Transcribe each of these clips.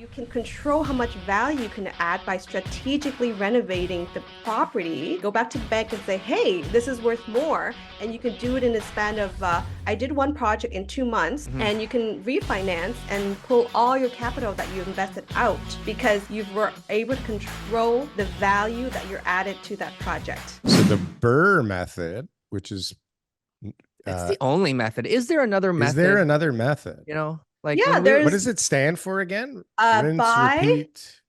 You can control how much value you can add by strategically renovating the property. Go back to the bank and say, hey, this is worth more. And you can do it in a span of, I did one project in 2 months, and you can refinance and pull all your capital that you invested out because you were able to control the value that you're added to that project. So the BRRRR method, which is it's the only method. Is there another method? Is there another method? You know, like, yeah, what does it stand for again? Rinse, buy, repeat,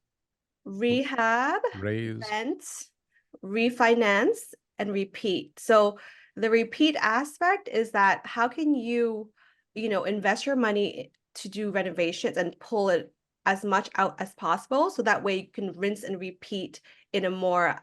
rehab, raise, rent, refinance, and repeat. So the repeat aspect is that how can you, invest your money to do renovations and pull it as much out as possible, so that way you can rinse and repeat in a more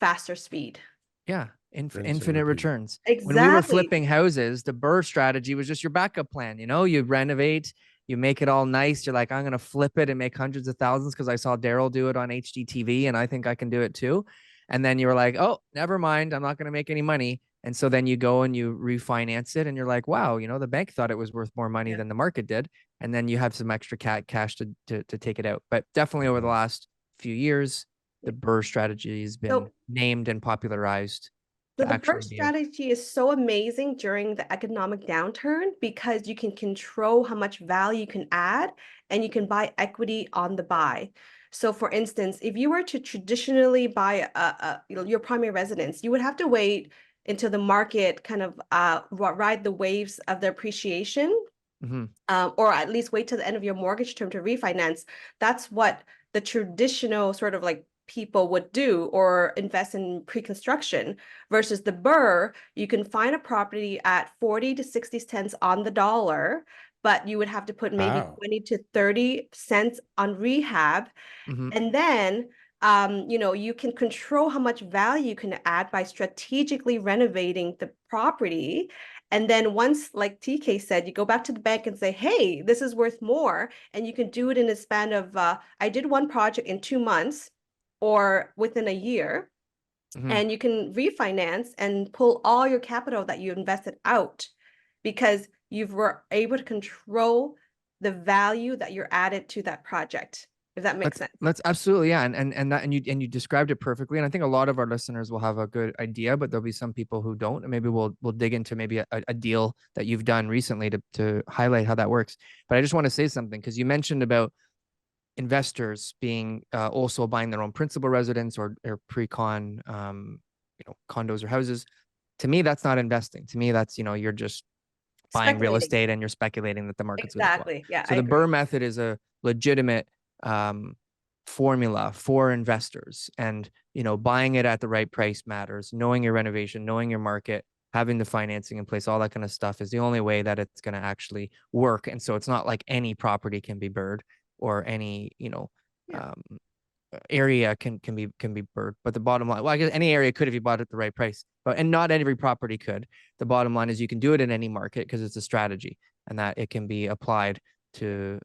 faster speed. Yeah. Infinite returns. Exactly. When we were flipping houses, the BRRRR strategy was just your backup plan. You renovate, you make it all nice. You're like, I'm going to flip it and make hundreds of thousands because I saw Darryl do it on HGTV and I think I can do it too. And then you were like, oh, never mind. I'm not going to make any money. And so then you go and you refinance it and you're like, wow, the bank thought it was worth more money than the market did. And then you have some extra cash to take it out. But definitely over the last few years, the BRRRR strategy has been named and popularized. So the BRRRR strategy is so amazing during the economic downturn because you can control how much value you can add and you can buy equity on the buy. So for instance, if you were to traditionally buy your primary residence, you would have to wait until the market kind of ride the waves of the appreciation, or at least wait till the end of your mortgage term to refinance. That's what the traditional sort of like people would do, or invest in pre-construction. Versus the BRRRR, you can find a property at 40 to 60 cents on the dollar, but you would have to put maybe 20 to 30 cents on rehab. And then you can control how much value you can add by strategically renovating the property. And then once, like TK said, you go back to the bank and say, hey, this is worth more. And you can do it in a span of, I did one project in 2 months or within a year, and you can refinance and pull all your capital that you invested out because you were able to control the value that you're added to that project. If that makes sense. That's absolutely, yeah. And you described it perfectly. And I think a lot of our listeners will have a good idea, but there'll be some people who don't. And maybe we'll dig into maybe a deal that you've done recently to highlight how that works. But I just want to say something, because you mentioned about investors being also buying their own principal residence or pre-con condos or houses. To me, that's not investing. To me, that's you're just buying real estate and you're speculating that the market's going to go up. Yeah. So the BRRRR method is a legitimate formula for investors, and buying it at the right price matters. Knowing your renovation, knowing your market, having the financing in place, all that kind of stuff is the only way that it's going to actually work. And so it's not like any property can be BRRRR'd, or any area can be BRRRR'd. But the bottom line, well, I guess any area could if you bought it at the right price, and not every property could. The bottom line is you can do it in any market because it's a strategy, and that it can be applied to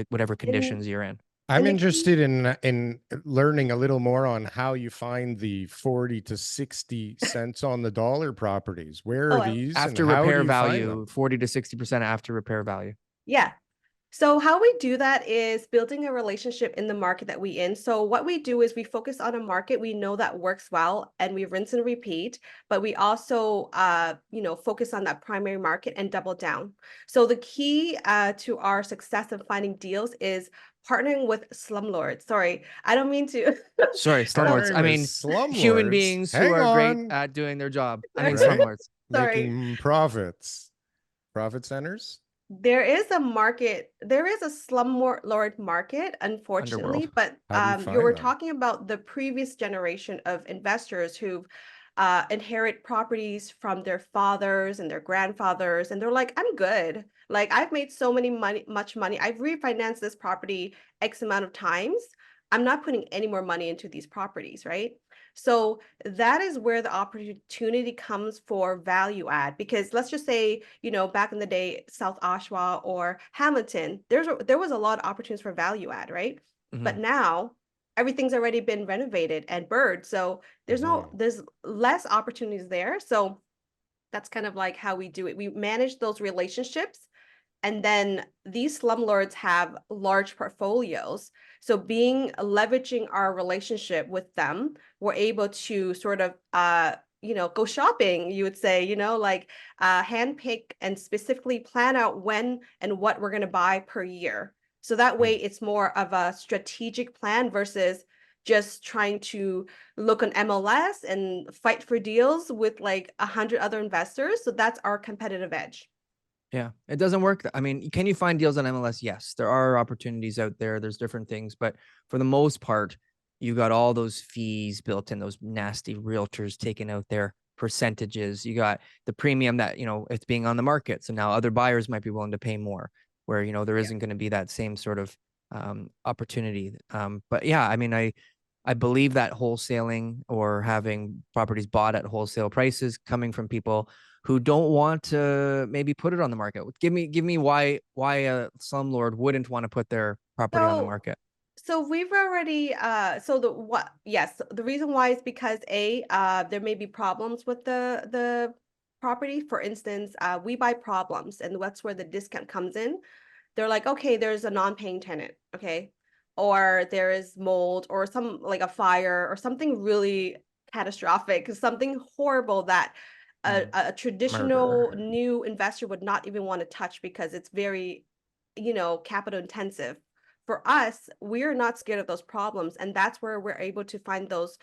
whatever conditions you're in. I'm interested in learning a little more on how you find the 40 to 60 cents on the dollar properties. Where are these? After repair value, 40 to 60% after repair value. Yeah. So how we do that is building a relationship in the market that we in. So what we do is we focus on a market we know that works well, and we rinse and repeat, but we also, focus on that primary market and double down. So the key to our success of finding deals is partnering with slumlords. Sorry, I don't mean to. Sorry, slumlords. I mean, slumlords. Human beings who are great at doing their job. I mean, slumlords. Making profits. Profit centers? There is a market, there is a slumlord market, unfortunately, but you were talking about the previous generation of investors who've inherit properties from their fathers and their grandfathers, and they're like, I'm good. Like, I've made so much money. I've refinanced this property X amount of times. I'm not putting any more money into these properties, right? So that is where the opportunity comes for value add, because let's just say, back in the day, South Oshawa or Hamilton, there was a lot of opportunities for value add, right? But now everything's already been renovated and BRRRR'd. So there's less opportunities there. So that's kind of like how we do it. We manage those relationships And then these slumlords have large portfolios. So leveraging our relationship with them, we're able to sort of go shopping, you would say, like handpick and specifically plan out when and what we're going to buy per year. So that way it's more of a strategic plan versus just trying to look on MLS and fight for deals with like 100 other investors. So that's our competitive edge. Yeah, it doesn't work. I mean, can you find deals on MLS? Yes, there are opportunities out there. There's different things, but for the most part, you got all those fees built in, those nasty realtors taking out their percentages. You got the premium that, it's being on the market. So now other buyers might be willing to pay more where, there isn't going to be that same sort of opportunity. But yeah, I mean, I believe that wholesaling or having properties bought at wholesale prices coming from people who don't want to maybe put it on the market. Give me why a slumlord wouldn't want to put their property on the market. So we've already the reason why is because there may be problems with the property. For instance, we buy problems, and that's where the discount comes in. They're like, okay, there's a non-paying tenant, okay, or there is mold or some like a fire or something really catastrophic, something horrible that a traditional new investor would not even want to touch because it's very, capital intensive. For us, we're not scared of those problems, and that's where we're able to find those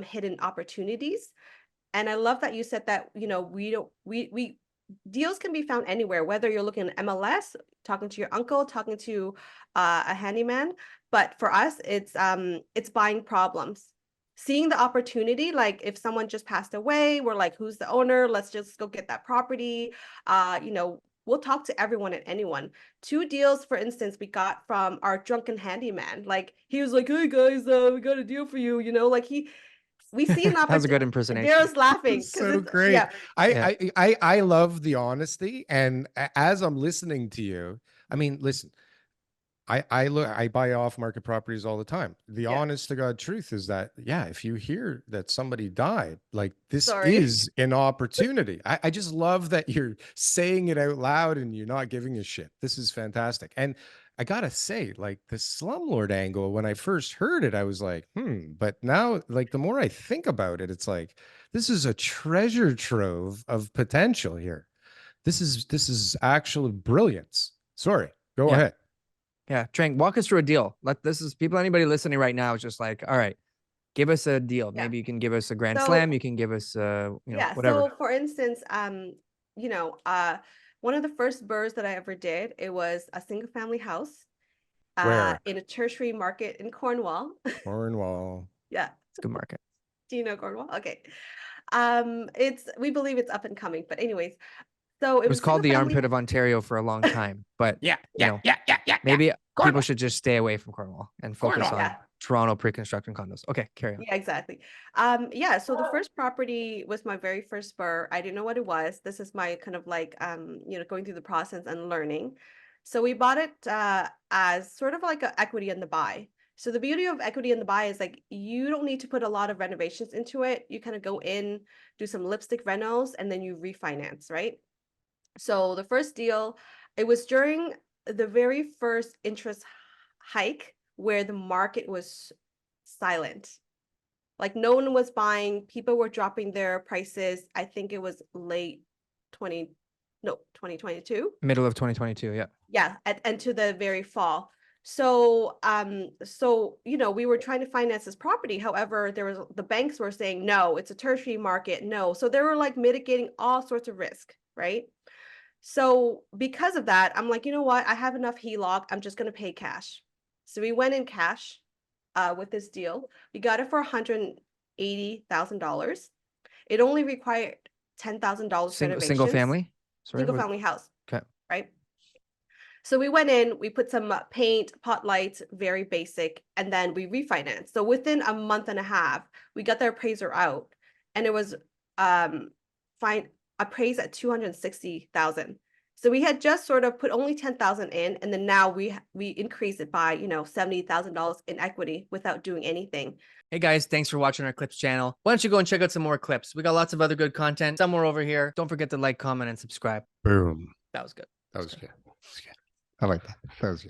hidden opportunities. And I love that you said that, we deals can be found anywhere, whether you're looking at MLS, talking to your uncle, talking to a handyman. But for us, it's buying problems, seeing the opportunity. Like if someone just passed away, we're like, who's the owner? Let's just go get that property. We'll talk to everyone and anyone. 2 deals, for instance, we got from our drunken handyman. Like he was like, hey guys, we got a deal for you. Like we see an opportunity. That was a good impersonation. Daryl's laughing because so great. yeah. I love the honesty, and as I'm listening to you, I mean, listen, I buy off market properties all the time. The honest to God truth is that, yeah, if you hear that somebody died, like this is an opportunity. I just love that you're saying it out loud and you're not giving a shit. This is fantastic. And I gotta say, like the slumlord angle, when I first heard it, I was like, but now, like the more I think about it, it's like, this is a treasure trove of potential here. This is actually brilliance. Sorry, go ahead. Yeah, Trank, walk us through a deal. Anybody listening right now is just like, all right, give us a deal. Maybe you can give us a grand slam. You can give us, whatever. So for instance, one of the first BRRRRs that I ever did, it was a single family house Where? in a tertiary market in Cornwall. Cornwall. Yeah. It's a good market. Do you know Cornwall? Okay. We believe it's up and coming, but anyways, so it was called the armpit of Ontario for a long time, but maybe people should just stay away from Cornwall and focus on Toronto pre-construction condos. Okay, carry on. Yeah, exactly. So the first property was my very first BRRRR. I didn't know what it was. This is my kind of like going through the process and learning. So we bought it as sort of like an equity in the buy. So the beauty of equity in the buy is like you don't need to put a lot of renovations into it. You kind of go in, do some lipstick renos, and then you refinance, right? So the first deal, it was during the very first interest hike where the market was silent. Like no one was buying, people were dropping their prices. I think it was late 2022. Middle of 2022, yeah. Yeah, and to the very fall. So we were trying to finance this property. However, the banks were saying, no, it's a tertiary market, no. So they were like mitigating all sorts of risk, right? So because of that, I'm like, you know what? I have enough HELOC. I'm just going to pay cash. So we went in cash with this deal. We got it for $180,000. It only required $10,000 renovations. Single family? Sorry, single family house. Okay. Right. So we went in, we put some paint, pot lights, very basic, and then we refinanced. So within a month and a half, we got the appraiser out, and it was appraised at 260,000. So we had just sort of put only 10,000 in, and then now we increased it by $70,000 in equity without doing anything. Hey guys, thanks for watching our clips channel. Why don't you go and check out some more clips? We got lots of other good content somewhere over here. Don't forget to like, comment, and subscribe. Boom. That was good. That was good. I like that. That was good.